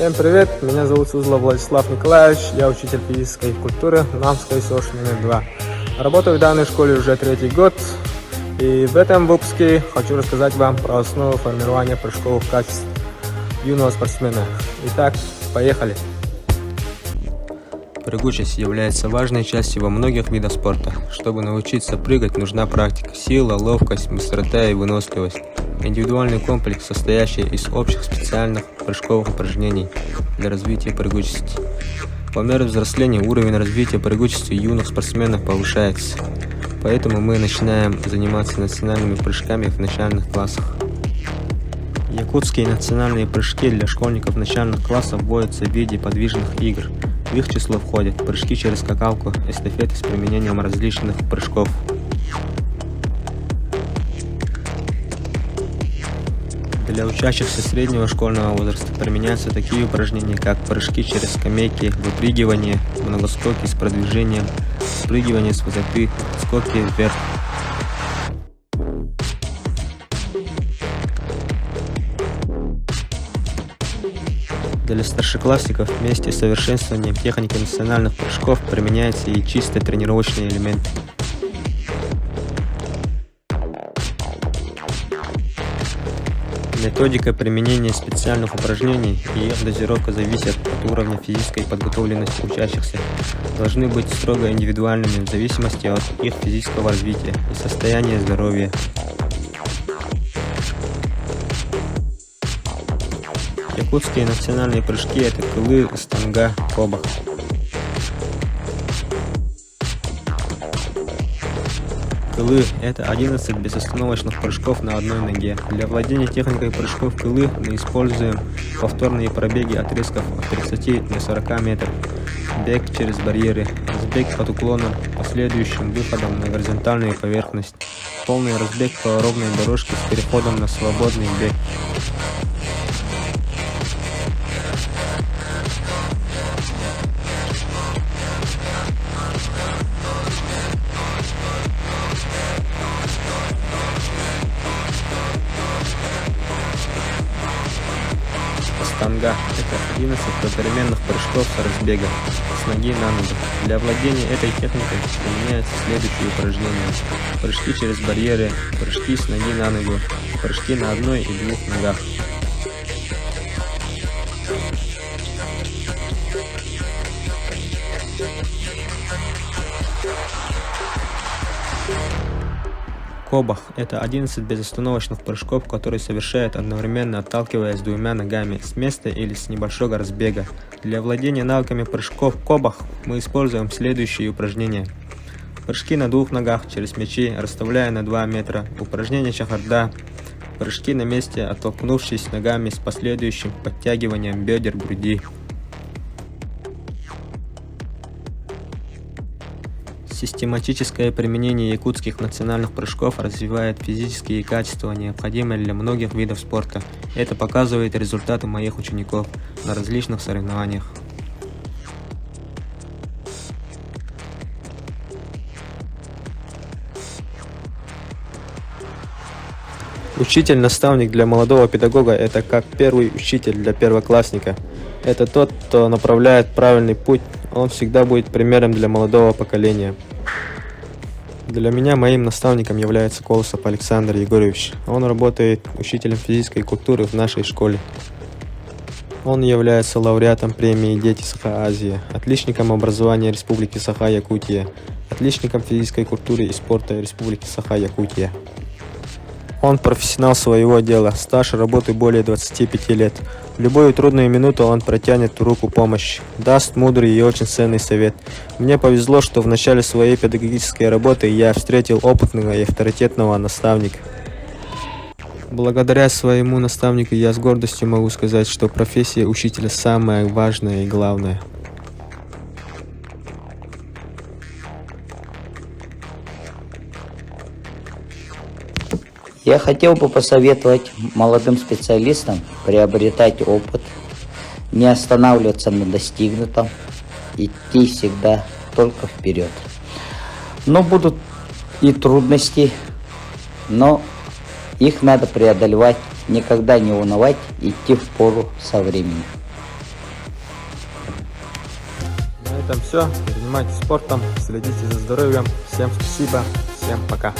Всем привет, меня зовут Сузлов Владислав Николаевич, я учитель физической культуры Намской СОШ номер 2. Работаю в данной школе уже 3-й год, и в этом выпуске хочу рассказать вам про основу формирования прыжковых качеств юного спортсмена. Итак, поехали! Прыгучесть является важной частью во многих видах спорта. Чтобы научиться прыгать, нужна практика, сила, ловкость, быстрота и выносливость. Индивидуальный комплекс, состоящий из общих специальных прыжковых упражнений для развития прыгучести. По мере взросления уровень развития прыгучести юных спортсменов повышается. Поэтому мы начинаем заниматься национальными прыжками в начальных классах. Якутские национальные прыжки для школьников начальных классов вводятся в виде подвижных игр. В их число входят прыжки через скакалку, эстафеты с применением различных прыжков. Для учащихся среднего школьного возраста применяются такие упражнения, как прыжки через скамейки, выпрыгивание, многоскоки с продвижением, спрыгивание с высоты, скоки вверх. Для старшеклассников вместе с совершенствованием техники национальных прыжков применяются и чисто тренировочные элементы. Методика применения специальных упражнений и их дозировка зависят от уровня физической подготовленности учащихся. Должны быть строго индивидуальными в зависимости от их физического развития и состояния здоровья. Якутские национальные прыжки – это кылы, станга, кобах. Кылы – это 11 безостановочных прыжков на одной ноге. Для владения техникой прыжков кылы мы используем повторные пробеги отрезков от 30 до 40 метров, бег через барьеры, разбег под уклоном, последующим выходом на горизонтальную поверхность, полный разбег по ровной дорожке с переходом на свободный бег. Станга – это 11 попеременных прыжков с разбега с ноги на ногу. Для владения этой техникой применяются следующие упражнения: прыжки через барьеры, прыжки с ноги на ногу, прыжки на одной и двух ногах. Кобах – это 11 безостановочных прыжков, которые совершают одновременно, отталкиваясь двумя ногами с места или с небольшого разбега. Для владения навыками прыжков кобах мы используем следующие упражнения: прыжки на двух ногах через мячи, расставляя на 2 метра, упражнение чахарда, прыжки на месте, оттолкнувшись ногами с последующим подтягиванием бедер, груди. Систематическое применение якутских национальных прыжков развивает физические качества, необходимые для многих видов спорта. Это показывает результаты моих учеников на различных соревнованиях. Учитель-наставник для молодого педагога – это как первый учитель для первоклассника. Это тот, кто направляет правильный путь, он всегда будет примером для молодого поколения. Для меня моим наставником является Колосов Александр Егорович. Он работает учителем физической культуры в нашей школе. Он является лауреатом премии «Дети Саха-Азия», отличником образования Республики Саха-Якутия, отличником физической культуры и спорта Республики Саха-Якутия. Он профессионал своего дела, стаж работы более 25 лет. В любую трудную минуту он протянет руку помощи, даст мудрый и очень ценный совет. Мне повезло, что в начале своей педагогической работы я встретил опытного и авторитетного наставника. Благодаря своему наставнику я с гордостью могу сказать, что профессия учителя самая важная и главная. Я хотел бы посоветовать молодым специалистам приобретать опыт, не останавливаться на достигнутом, идти всегда только вперед. Но будут и трудности, но их надо преодолевать, никогда не унывать, идти в пору со временем. этом все. Занимайтесь спортом, следите за здоровьем. Всем спасибо, всем пока.